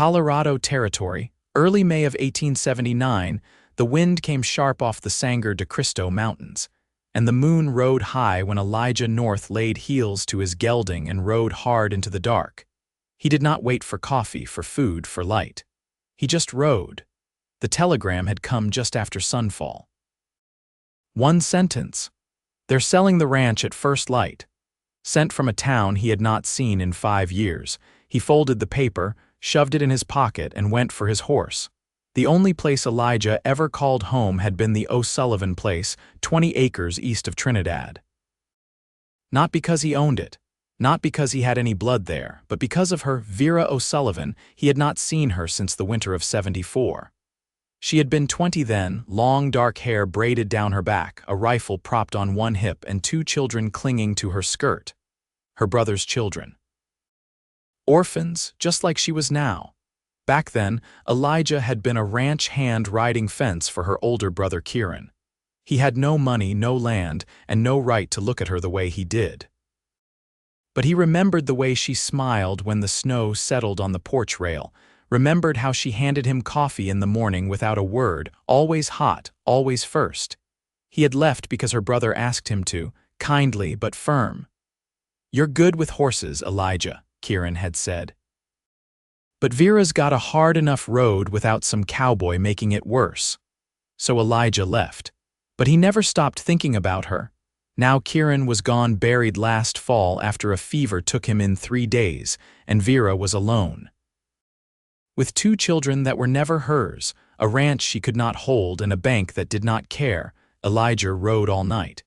Colorado Territory, early May of 1879, the wind came sharp off the Sangre de Cristo Mountains, and the moon rode high when Elijah North laid heels to his gelding and rode hard into the dark. He did not wait for coffee, for food, for light. He just rode. The telegram had come just after sunfall. One sentence. "They're selling the ranch at first light." Sent from a town he had not seen in 5 years, he folded the paper, shoved it in his pocket, and went for his horse. The only place Elijah ever called home had been the O'Sullivan place, 20 acres east of Trinidad. Not because he owned it, not because he had any blood there, but because of her, Vera O'Sullivan. He had not seen her since the winter of '74. She had been 20 then, long dark hair braided down her back, a rifle propped on one hip, and 2 children clinging to her skirt. Her brother's children. Orphans, just like she was now. Back then, Elijah had been a ranch hand riding fence for her older brother Kieran. He had no money, no land, and no right to look at her the way he did. But he remembered the way she smiled when the snow settled on the porch rail, remembered how she handed him coffee in the morning without a word, always hot, always first. He had left because her brother asked him to, kindly but firm. "You're good with horses, Elijah," Kieran had said. But Vera's got a hard enough road without some cowboy making it worse. So Elijah left. But he never stopped thinking about her. Now Kieran was gone, buried last fall after a fever took him in 3 days, and Vera was alone. With 2 children that were never hers, a ranch she could not hold, and a bank that did not care, Elijah rode all night.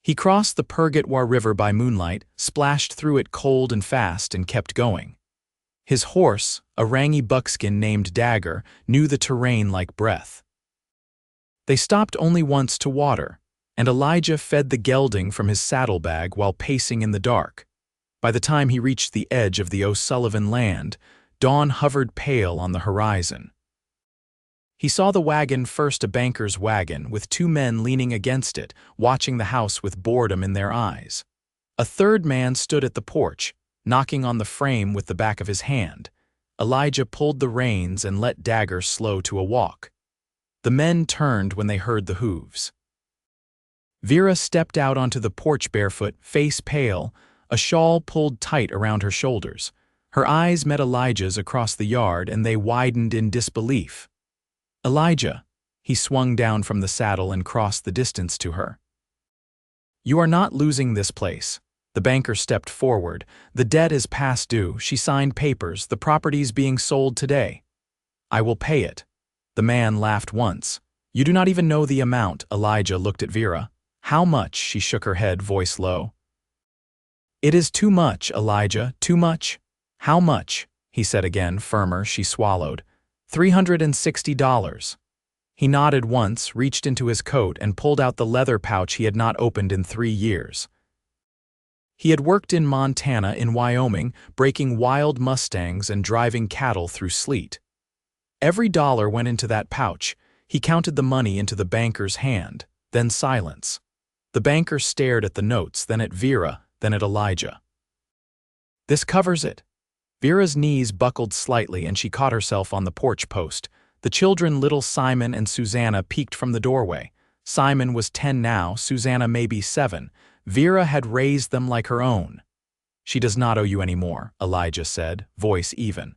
He crossed the Purgatoire River by moonlight, splashed through it cold and fast, and kept going. His horse, a rangy buckskin named Dagger, knew the terrain like breath. They stopped only once to water, and Elijah fed the gelding from his saddlebag while pacing in the dark. By the time he reached the edge of the O'Sullivan land, dawn hovered pale on the horizon. He saw the wagon first, a banker's wagon, with 2 men leaning against it, watching the house with boredom in their eyes. A third man stood at the porch, knocking on the frame with the back of his hand. Elijah pulled the reins and let Dagger slow to a walk. The men turned when they heard the hooves. Vera stepped out onto the porch barefoot, face pale, a shawl pulled tight around her shoulders. Her eyes met Elijah's across the yard, and they widened in disbelief. "Elijah," he swung down from the saddle and crossed the distance to her. "You are not losing this place." The banker stepped forward. "The debt is past due. She signed papers. The property's being sold today." "I will pay it." The man laughed once. "You do not even know the amount." Elijah looked at Vera. "How much?" She shook her head, voice low. "It is too much, Elijah, too much." "How much?" he said again, firmer. She swallowed. $360. He nodded once, reached into his coat, and pulled out the leather pouch he had not opened in 3 years. He had worked in Montana, in Wyoming, breaking wild mustangs and driving cattle through sleet. Every dollar went into that pouch. He counted the money into the banker's hand, then silence. The banker stared at the notes, then at Vera, then at Elijah. "This covers it." Vera's knees buckled slightly, and she caught herself on the porch post. The children, little Simon and Susanna, peeked from the doorway. Simon was 10 now, Susanna maybe 7. Vera had raised them like her own. "She does not owe you any more," Elijah said, voice even.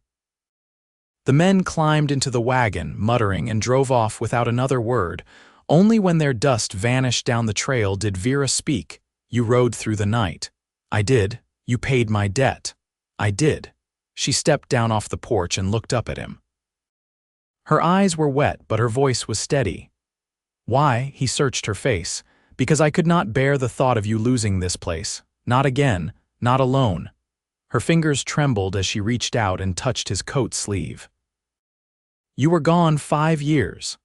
The men climbed into the wagon, muttering, and drove off without another word. Only when their dust vanished down the trail did Vera speak. "You rode through the night." "I did. You paid my debt." "I did." She stepped down off the porch and looked up at him. Her eyes were wet, but her voice was steady. "Why?" He searched her face. "Because I could not bear the thought of you losing this place. Not again, not alone." Her fingers trembled as she reached out and touched his coat sleeve. "You were gone 5 years.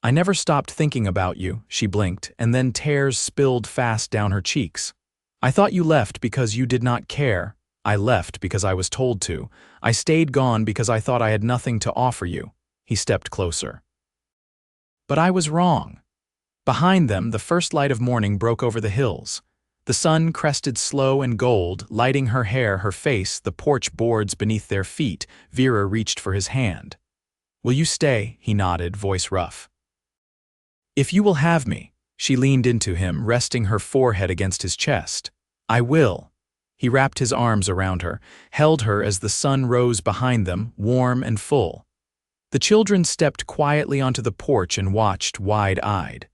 I never stopped thinking about you." She blinked, and then tears spilled fast down her cheeks. "I thought you left because you did not care. I left because I was told to. I stayed gone because I thought I had nothing to offer you." He stepped closer. "But I was wrong." Behind them, the first light of morning broke over the hills. The sun crested slow and gold, lighting her hair, her face, the porch boards beneath their feet. Vera reached for his hand. "Will you stay?" He nodded, voice rough. "If you will have me." She leaned into him, resting her forehead against his chest. "I will." He wrapped his arms around her, held her as the sun rose behind them, warm and full. The children stepped quietly onto the porch and watched, wide-eyed.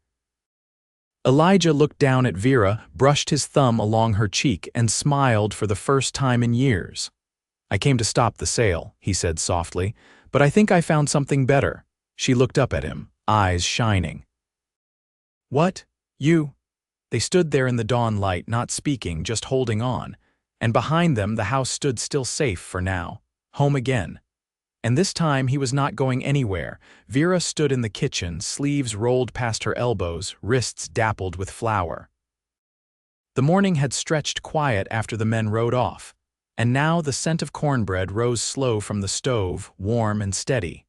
Elijah looked down at Vera, brushed his thumb along her cheek, and smiled for the first time in years. "I came to stop the sale," he said softly, "but I think I found something better." She looked up at him, eyes shining. "What? You?" They stood there in the dawn light, not speaking, just holding on. And behind them the house stood still, safe for now. Home again. And this time he was not going anywhere. Vera stood in the kitchen, sleeves rolled past her elbows, wrists dappled with flour. The morning had stretched quiet after the men rode off, and now the scent of cornbread rose slow from the stove, warm and steady.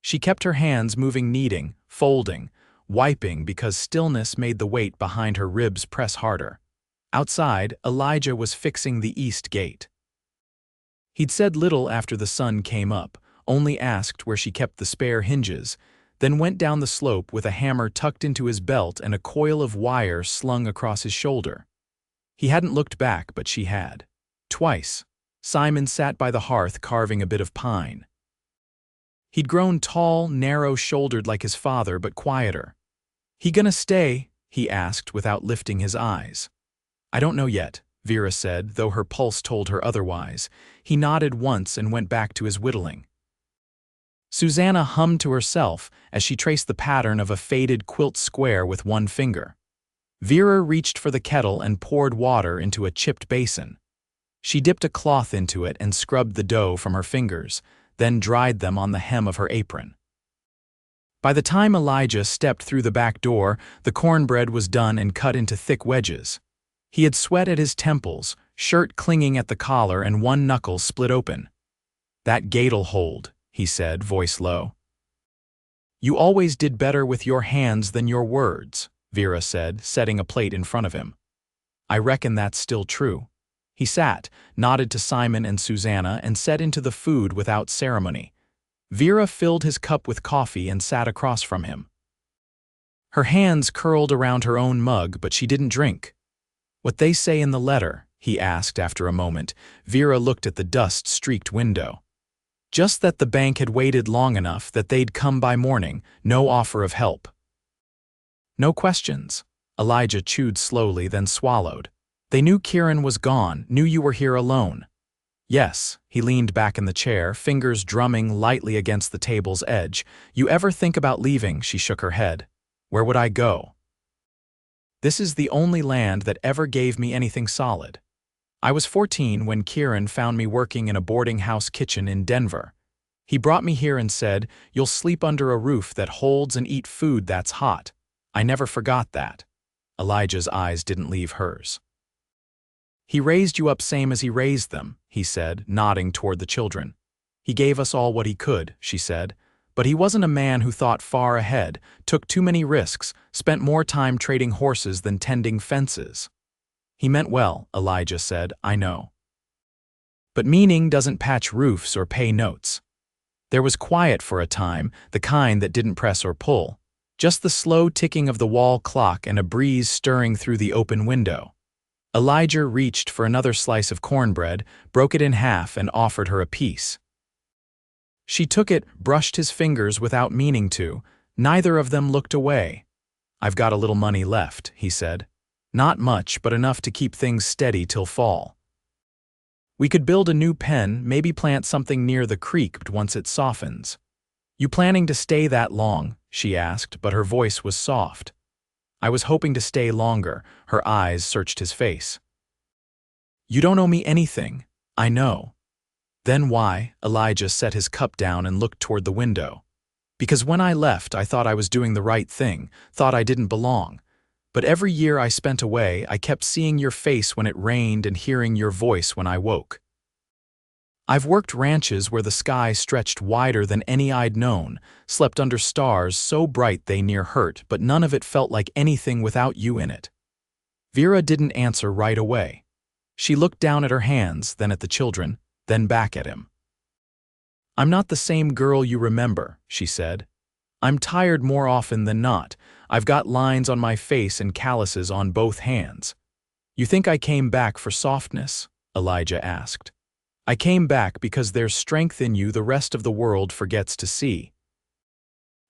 She kept her hands moving, kneading, folding, wiping, because stillness made the weight behind her ribs press harder. Outside, Elijah was fixing the east gate. He'd said little after the sun came up, only asked where she kept the spare hinges, then went down the slope with a hammer tucked into his belt and a coil of wire slung across his shoulder. He hadn't looked back, but she had. Twice. Simon sat by the hearth carving a bit of pine. He'd grown tall, narrow-shouldered like his father, but quieter. "He gonna stay?" he asked without lifting his eyes. "I don't know yet," Vera said, though her pulse told her otherwise. He nodded once and went back to his whittling. Susanna hummed to herself as she traced the pattern of a faded quilt square with one finger. Vera reached for the kettle and poured water into a chipped basin. She dipped a cloth into it and scrubbed the dough from her fingers, then dried them on the hem of her apron. By the time Elijah stepped through the back door, the cornbread was done and cut into thick wedges. He had sweat at his temples, shirt clinging at the collar, and one knuckle split open. "That gate'll hold," he said, voice low. "You always did better with your hands than your words," Vera said, setting a plate in front of him. "I reckon that's still true." He sat, nodded to Simon and Susanna, and set into the food without ceremony. Vera filled his cup with coffee and sat across from him. Her hands curled around her own mug, but she didn't drink. "What they say in the letter?" he asked after a moment. Vera looked at the dust-streaked window. "Just that the bank had waited long enough, that they'd come by morning, no offer of help." "No questions." Elijah chewed slowly, then swallowed. "They knew Kieran was gone, knew you were here alone." "Yes." He leaned back in the chair, fingers drumming lightly against the table's edge. "You ever think about leaving?" She shook her head. "Where would I go? This is the only land that ever gave me anything solid. I was 14 when Kieran found me working in a boarding house kitchen in Denver. He brought me here and said, 'You'll sleep under a roof that holds and eat food that's hot.' I never forgot that." Elijah's eyes didn't leave hers. "He raised you up same as he raised them," he said, nodding toward the children. "He gave us all what he could," she said. "But he wasn't a man who thought far ahead, took too many risks, spent more time trading horses than tending fences." "He meant well," Elijah said, "I know. But meaning doesn't patch roofs or pay notes." There was quiet for a time, the kind that didn't press or pull. Just the slow ticking of the wall clock and a breeze stirring through the open window. Elijah reached for another slice of cornbread, broke it in half, and offered her a piece. She took it, brushed his fingers without meaning to. Neither of them looked away. "I've got a little money left," he said. "Not much, but enough to keep things steady till fall. We could build a new pen, maybe plant something near the creek once it softens." "You planning to stay that long?" she asked, but her voice was soft. "I was hoping to stay longer." Her eyes searched his face. "You don't owe me anything. I know." "Then why?" Elijah set his cup down and looked toward the window. "Because when I left, I thought I was doing the right thing, thought I didn't belong. But every year I spent away, I kept seeing your face when it rained and hearing your voice when I woke. I've worked ranches where the sky stretched wider than any I'd known, slept under stars so bright they near hurt, but none of it felt like anything without you in it." Vera didn't answer right away. She looked down at her hands, then at the children, then back at him. "I'm not the same girl you remember," she said. "I'm tired more often than not. I've got lines on my face and calluses on both hands." "You think I came back for softness?" Elijah asked. "I came back because there's strength in you the rest of the world forgets to see.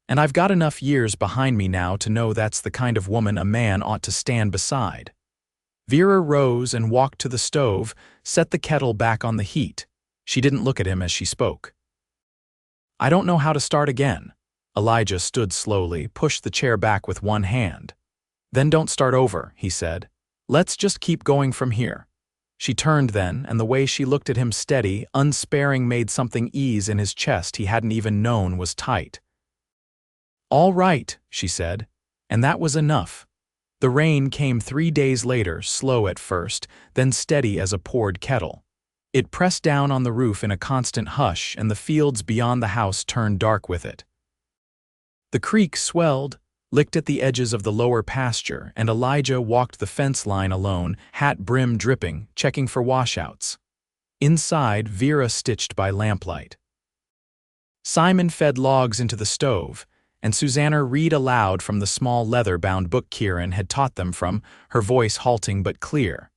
And I've got enough years behind me now to know that's the kind of woman a man ought to stand beside." Vera rose and walked to the stove, set the kettle back on the heat. She didn't look at him as she spoke. "I don't know how to start again." Elijah stood slowly, pushed the chair back with one hand. "Then don't start over," he said. "Let's just keep going from here." She turned then, and the way she looked at him steady, unsparing made something ease in his chest he hadn't even known was tight. "All right," she said, and that was enough. The rain came 3 days later, slow at first, then steady as a poured kettle. It pressed down on the roof in a constant hush, and the fields beyond the house turned dark with it. The creek swelled, licked at the edges of the lower pasture, and Elijah walked the fence line alone, hat brim dripping, checking for washouts. Inside, Vera stitched by lamplight. Simon fed logs into the stove, and Susanna read aloud from the small leather-bound book Kieran had taught them from, her voice halting but clear.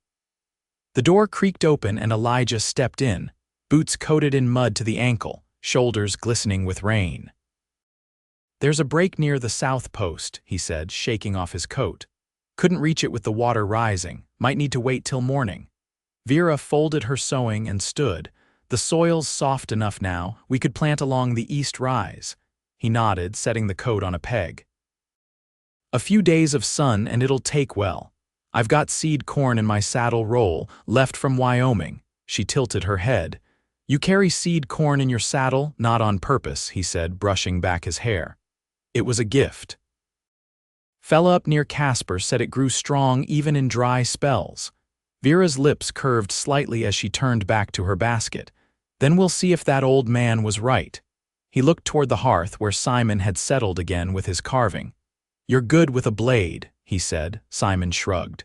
The door creaked open and Elijah stepped in, boots coated in mud to the ankle, shoulders glistening with rain. "There's a break near the south post," he said, shaking off his coat. "Couldn't reach it with the water rising, might need to wait till morning." Vera folded her sewing and stood. "The soil's soft enough now, we could plant along the east rise." He nodded, setting the coat on a peg. "A few days of sun and it'll take well. I've got seed corn in my saddle roll, left from Wyoming." She tilted her head. "You carry seed corn in your saddle, not on purpose," he said, brushing back his hair. "It was a gift. Fella up near Casper said it grew strong even in dry spells." Vera's lips curved slightly as she turned back to her basket. "Then we'll see if that old man was right." He looked toward the hearth where Simon had settled again with his carving. "You're good with a blade," he said. Simon shrugged.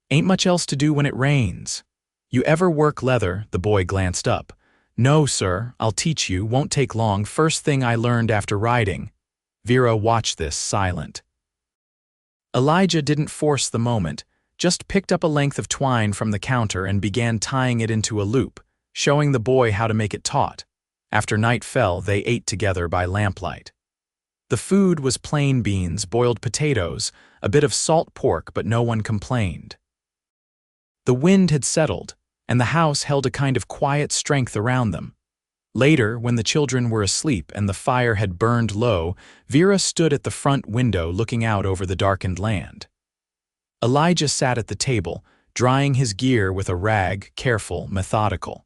"Ain't much else to do when it rains." "You ever work leather?" The boy glanced up. "No, sir. I'll teach you. Won't take long. First thing I learned after riding." Vera watched this, silent. Elijah didn't force the moment, just picked up a length of twine from the counter and began tying it into a loop, showing the boy how to make it taut. After night fell, they ate together by lamplight. The food was plain beans, boiled potatoes, a bit of salt pork, but no one complained. The wind had settled, and the house held a kind of quiet strength around them. Later, when the children were asleep and the fire had burned low, Vera stood at the front window looking out over the darkened land. Elijah sat at the table, drying his gear with a rag, careful, methodical.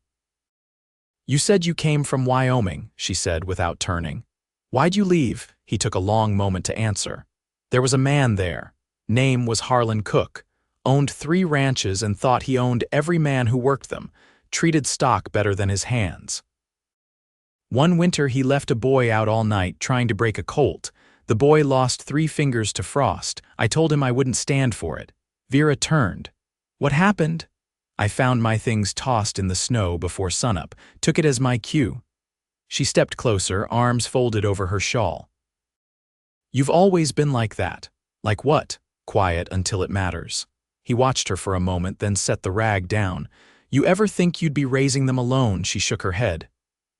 "You said you came from Wyoming," she said without turning. "Why'd you leave?" He took a long moment to answer. "There was a man there. Name was Harlan Cook. Owned 3 ranches and thought he owned every man who worked them, treated stock better than his hands. One winter he left a boy out all night trying to break a colt. The boy lost 3 fingers to frost. I told him I wouldn't stand for it." Vera turned. "What happened?" "I found my things tossed in the snow before sunup, took it as my cue." She stepped closer, arms folded over her shawl. "You've always been like that." "Like what?" "Quiet until it matters." He watched her for a moment, then set the rag down. "You ever think you'd be raising them alone?" She shook her head.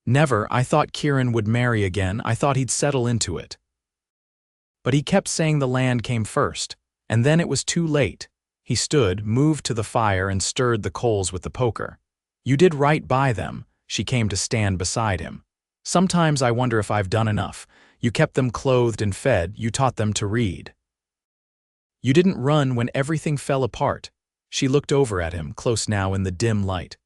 "Never. I thought Kieran would marry again. I thought he'd settle into it. But he kept saying the land came first, and then it was too late." He stood, moved to the fire and stirred the coals with the poker. "You did right by them." She came to stand beside him. "Sometimes I wonder if I've done enough. You kept them clothed and fed, you taught them to read. You didn't run when everything fell apart." She looked over at him, close now in the dim light.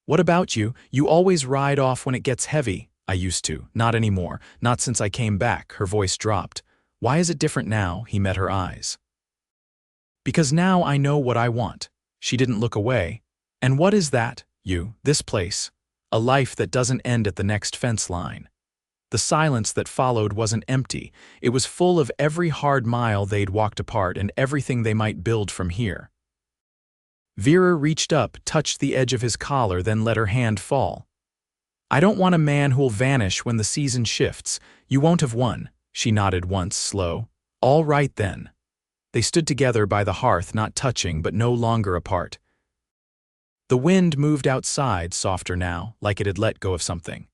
"What about you? You always ride off when it gets heavy." "I used to. Not anymore. Not since I came back." Her voice dropped. "Why is it different now?" He met her eyes. "Because now I know what I want." She didn't look away. "And what is that?" "You. This place. A life that doesn't end at the next fence line." The silence that followed wasn't empty. It was full of every hard mile they'd walked apart and everything they might build from here. Vera reached up, touched the edge of his collar, then let her hand fall. "I don't want a man who'll vanish when the season shifts. You won't have won," she nodded once, slow. "All right then." They stood together by the hearth, not touching, but no longer apart. The wind moved outside, softer now, like it had let go of something.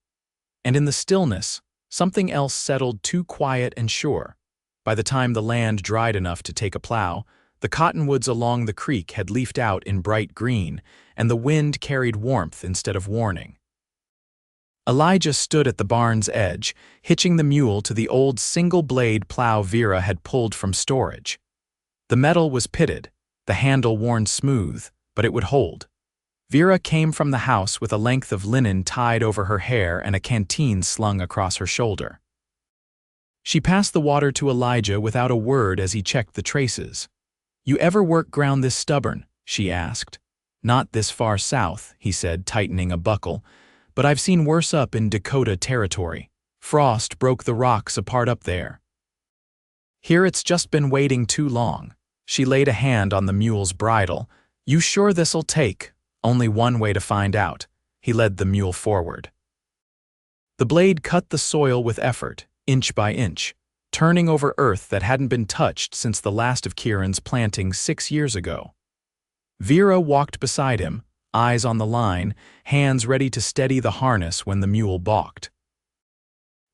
And in the stillness, something else settled, too quiet and sure. By the time the land dried enough to take a plow, the cottonwoods along the creek had leafed out in bright green, and the wind carried warmth instead of warning. Elijah stood at the barn's edge, hitching the mule to the old single-blade plow Vera had pulled from storage. The metal was pitted, the handle worn smooth, but it would hold. Vera came from the house with a length of linen tied over her hair and a canteen slung across her shoulder. She passed the water to Elijah without a word as he checked the traces. "You ever work ground this stubborn?" she asked. "Not this far south," he said, tightening a buckle, "but I've seen worse up in Dakota territory. Frost broke the rocks apart up there. Here it's just been waiting too long." She laid a hand on the mule's bridle. "You sure this'll take? Only one way to find out." He led the mule forward. The blade cut the soil with effort, inch by inch, turning over earth that hadn't been touched since the last of Kieran's planting 6 years ago. Vera walked beside him, eyes on the line, hands ready to steady the harness when the mule balked.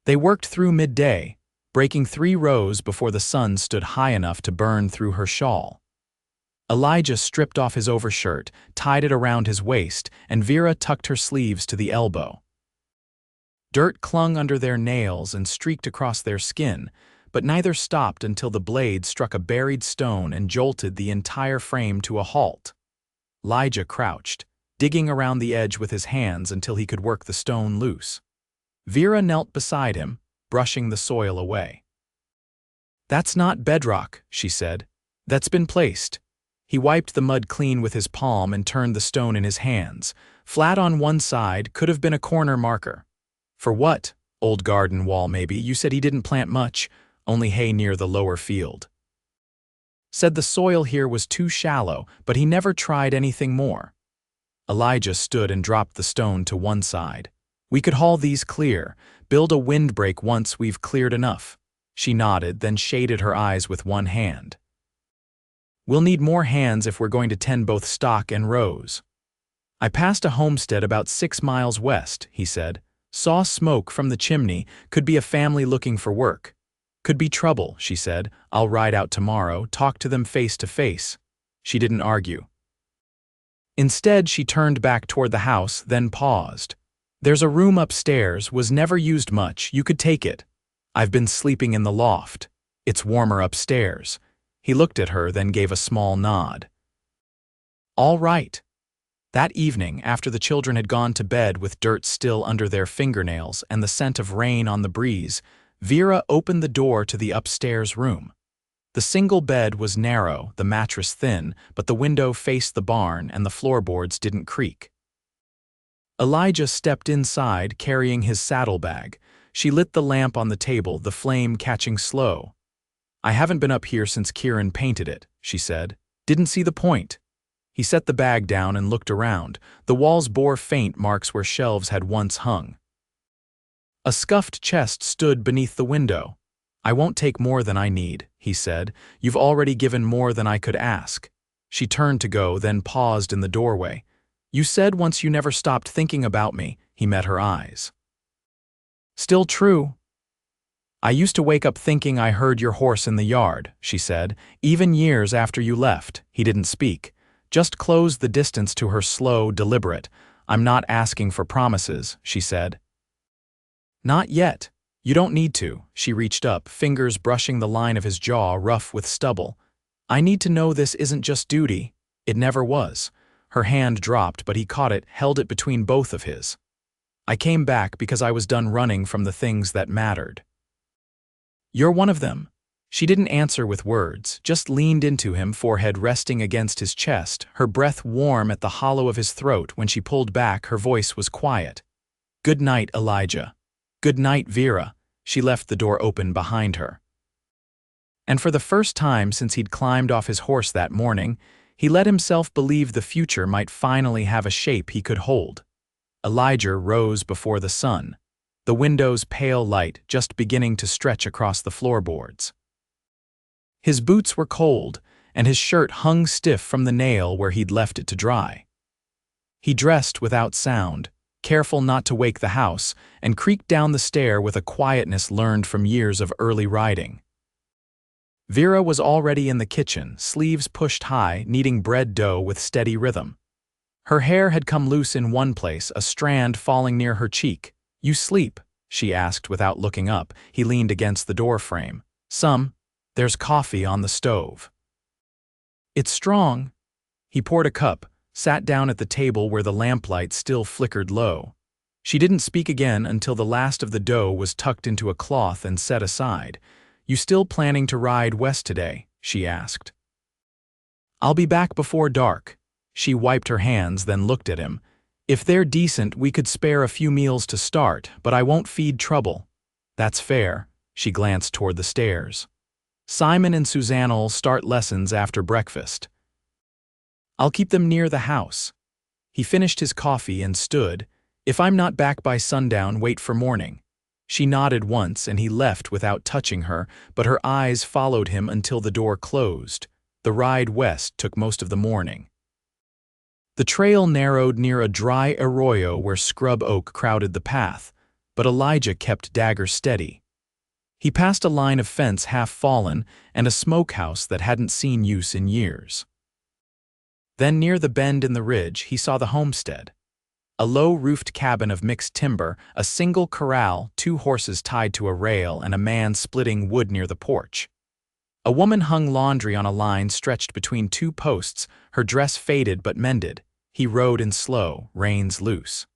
They worked through midday, breaking 3 rows before the sun stood high enough to burn through her shawl. Elijah stripped off his overshirt, tied it around his waist, and Vera tucked her sleeves to the elbow. Dirt clung under their nails and streaked across their skin, but neither stopped until the blade struck a buried stone and jolted the entire frame to a halt. Elijah crouched, digging around the edge with his hands until he could work the stone loose. Vera knelt beside him, brushing the soil away. "That's not bedrock," she said. "That's been placed." He wiped the mud clean with his palm and turned the stone in his hands. Flat on one side, could have been a corner marker. "For what? Old garden wall maybe. You said he didn't plant much, only hay near the lower field." Said the soil here was too shallow, but he never tried anything more. Elijah stood and dropped the stone to one side. "We could haul these clear, build a windbreak once we've cleared enough." She nodded, then shaded her eyes with one hand. "We'll need more hands if we're going to tend both stock and rows." "I passed a homestead about 6 miles west," he said. "Saw smoke from the chimney, could be a family looking for work." "Could be trouble," she said. "I'll ride out tomorrow, talk to them face to face." She didn't argue. Instead, she turned back toward the house, then paused. "There's a room upstairs, was never used much, you could take it. I've been sleeping in the loft. It's warmer upstairs." He looked at her, then gave a small nod. "All right." That evening, after the children had gone to bed with dirt still under their fingernails and the scent of rain on the breeze, Vera opened the door to the upstairs room. The single bed was narrow, the mattress thin, but the window faced the barn and the floorboards didn't creak. Elijah stepped inside, carrying his saddlebag. She lit the lamp on the table, the flame catching slow. "I haven't been up here since Kieran painted it," she said. "Didn't see the point." He set the bag down and looked around. The walls bore faint marks where shelves had once hung. A scuffed chest stood beneath the window. "I won't take more than I need," he said. "You've already given more than I could ask." She turned to go, then paused in the doorway. "You said once you never stopped thinking about me." He met her eyes. "Still true." "I used to wake up thinking I heard your horse in the yard," she said. "Even years after you left." He didn't speak, just closed the distance to her, slow, deliberate. "I'm not asking for promises," she said. "Not yet. You don't need to." She reached up, fingers brushing the line of his jaw, rough with stubble. "I need to know this isn't just duty." It never was. Her hand dropped, but he caught it, held it between both of his. "I came back because I was done running from the things that mattered." "You're one of them." She didn't answer with words, just leaned into him, forehead resting against his chest, her breath warm at the hollow of his throat. When she pulled back, her voice was quiet. "Good night, Elijah." "Good night, Vera." She left the door open behind her. And for the first time since he'd climbed off his horse that morning, he let himself believe the future might finally have a shape he could hold. Elijah rose before the sun, the window's pale light just beginning to stretch across the floorboards. His boots were cold, and his shirt hung stiff from the nail where he'd left it to dry. He dressed without sound, careful not to wake the house, and creaked down the stair with a quietness learned from years of early riding. Vera was already in the kitchen, sleeves pushed high, kneading bread dough with steady rhythm. Her hair had come loose in one place, a strand falling near her cheek. "You sleep?" she asked without looking up. He leaned against the door frame. "Some. There's coffee on the stove." "It's strong." He poured a cup, sat down at the table where the lamplight still flickered low. She didn't speak again until the last of the dough was tucked into a cloth and set aside. "You still planning to ride west today?" she asked. "I'll be back before dark." She wiped her hands, then looked at him. "If they're decent, we could spare a few meals to start, but I won't feed trouble." "That's fair." She glanced toward the stairs. "Simon and Susanne'll start lessons after breakfast. I'll keep them near the house." He finished his coffee and stood. "If I'm not back by sundown, wait for morning." She nodded once and he left without touching her, but her eyes followed him until the door closed. The ride west took most of the morning. The trail narrowed near a dry arroyo where scrub oak crowded the path, but Elijah kept dagger steady. He passed a line of fence half fallen and a smokehouse that hadn't seen use in years. Then near the bend in the ridge, he saw the homestead. A low-roofed cabin of mixed timber, a single corral, 2 horses tied to a rail, and a man splitting wood near the porch. A woman hung laundry on a line stretched between 2 posts, her dress faded but mended. He rode in slow, reins loose.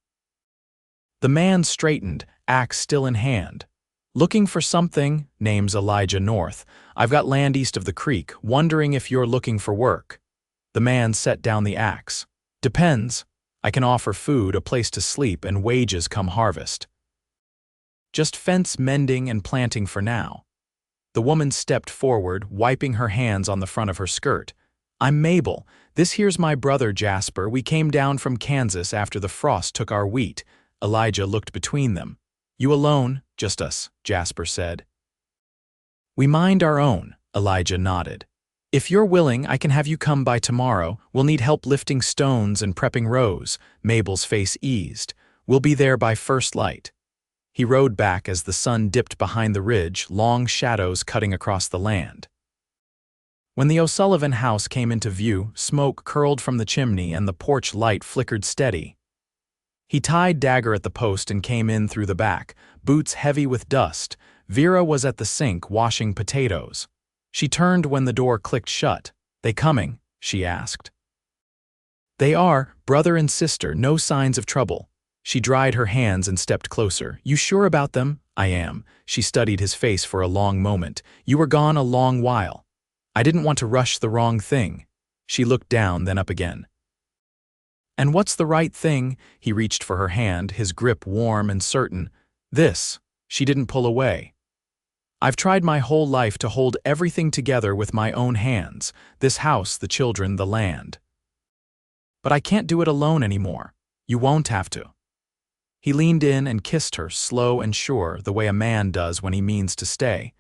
The man straightened, axe still in hand. "Looking for something?" "Name's Elijah North. I've got land east of the creek, wondering if you're looking for work." The man set down the axe. "Depends. I can offer food, a place to sleep, and wages come harvest. Just fence mending and planting for now." The woman stepped forward, wiping her hands on the front of her skirt. "I'm Mabel. This here's my brother Jasper. We came down from Kansas after the frost took our wheat." Elijah looked between them. "You alone?" "Just us," Jasper said. "We mind our own," Elijah nodded. "If you're willing, I can have you come by tomorrow. We'll need help lifting stones and prepping rows." Mabel's face eased. "We'll be there by first light." He rode back as the sun dipped behind the ridge, long shadows cutting across the land. When the O'Sullivan house came into view, smoke curled from the chimney and the porch light flickered steady. He tied dagger at the post and came in through the back, boots heavy with dust. Vera was at the sink washing potatoes. She turned when the door clicked shut. "They coming?" she asked. "They are, brother and sister, no signs of trouble." She dried her hands and stepped closer. "You sure about them?" "I am." She studied his face for a long moment. "You were gone a long while. I didn't want to rush the wrong thing." She looked down, then up again. "And what's the right thing?" He reached for her hand, his grip warm and certain. "This." She didn't pull away. "I've tried my whole life to hold everything together with my own hands, this house, the children, the land. But I can't do it alone anymore. You won't have to." He leaned in and kissed her, slow and sure, the way a man does when he means to stay.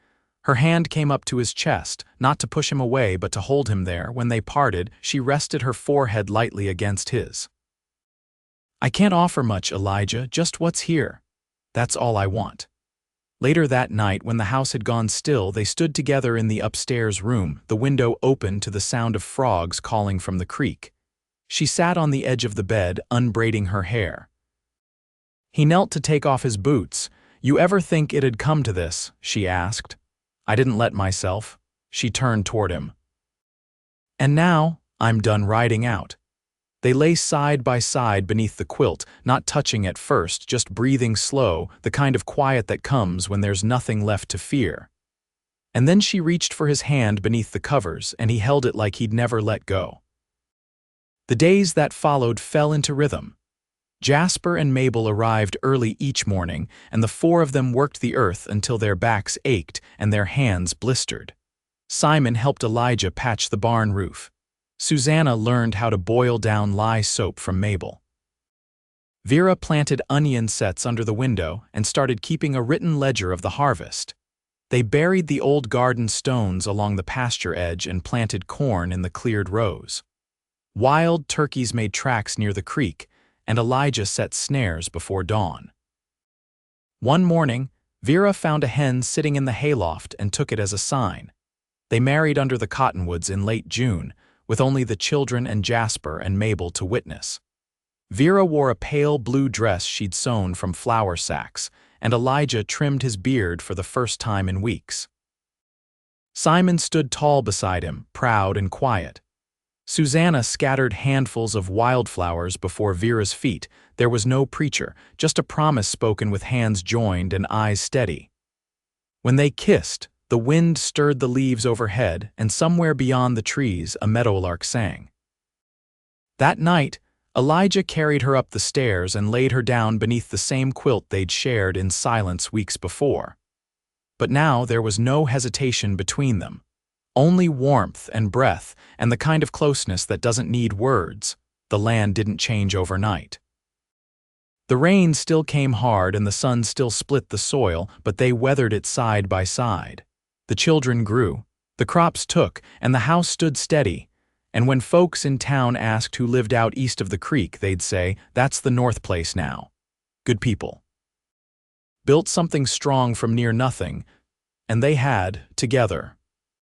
Her hand came up to his chest, not to push him away but to hold him there. When they parted, she rested her forehead lightly against his. "I can't offer much, Elijah, just what's here. That's all I want." Later that night, when the house had gone still, they stood together in the upstairs room, the window open to the sound of frogs calling from the creek. She sat on the edge of the bed, unbraiding her hair. He knelt to take off his boots. "You ever think it'd come to this?" she asked. "I didn't let myself." She turned toward him. "And now, I'm done riding out." They lay side by side beneath the quilt, not touching at first, just breathing slow, the kind of quiet that comes when there's nothing left to fear. And then she reached for his hand beneath the covers, and he held it like he'd never let go. The days that followed fell into rhythm. Jasper and Mabel arrived early each morning, and the four of them worked the earth until their backs ached and their hands blistered. Simon helped Elijah patch the barn roof. Susanna learned how to boil down lye soap from Mabel. Vera planted onion sets under the window and started keeping a written ledger of the harvest. They buried the old garden stones along the pasture edge and planted corn in the cleared rows. Wild turkeys made tracks near the creek, and Elijah set snares before dawn. One morning, Vera found a hen sitting in the hayloft and took it as a sign. They married under the cottonwoods in late June, with only the children and Jasper and Mabel to witness. Vera wore a pale blue dress she'd sewn from flour sacks, and Elijah trimmed his beard for the first time in weeks. Simon stood tall beside him, proud and quiet. Susanna scattered handfuls of wildflowers before Vera's feet. There was no preacher, just a promise spoken with hands joined and eyes steady. When they kissed, the wind stirred the leaves overhead, and somewhere beyond the trees a meadowlark sang. That night, Elijah carried her up the stairs and laid her down beneath the same quilt they'd shared in silence weeks before. But now there was no hesitation between them. Only warmth and breath, and the kind of closeness that doesn't need words. The land didn't change overnight. The rain still came hard and the sun still split the soil, but they weathered it side by side. The children grew, the crops took, and the house stood steady. And when folks in town asked who lived out east of the creek, they'd say, "That's the North Place now." Good people. Built something strong from near nothing, and they had, together,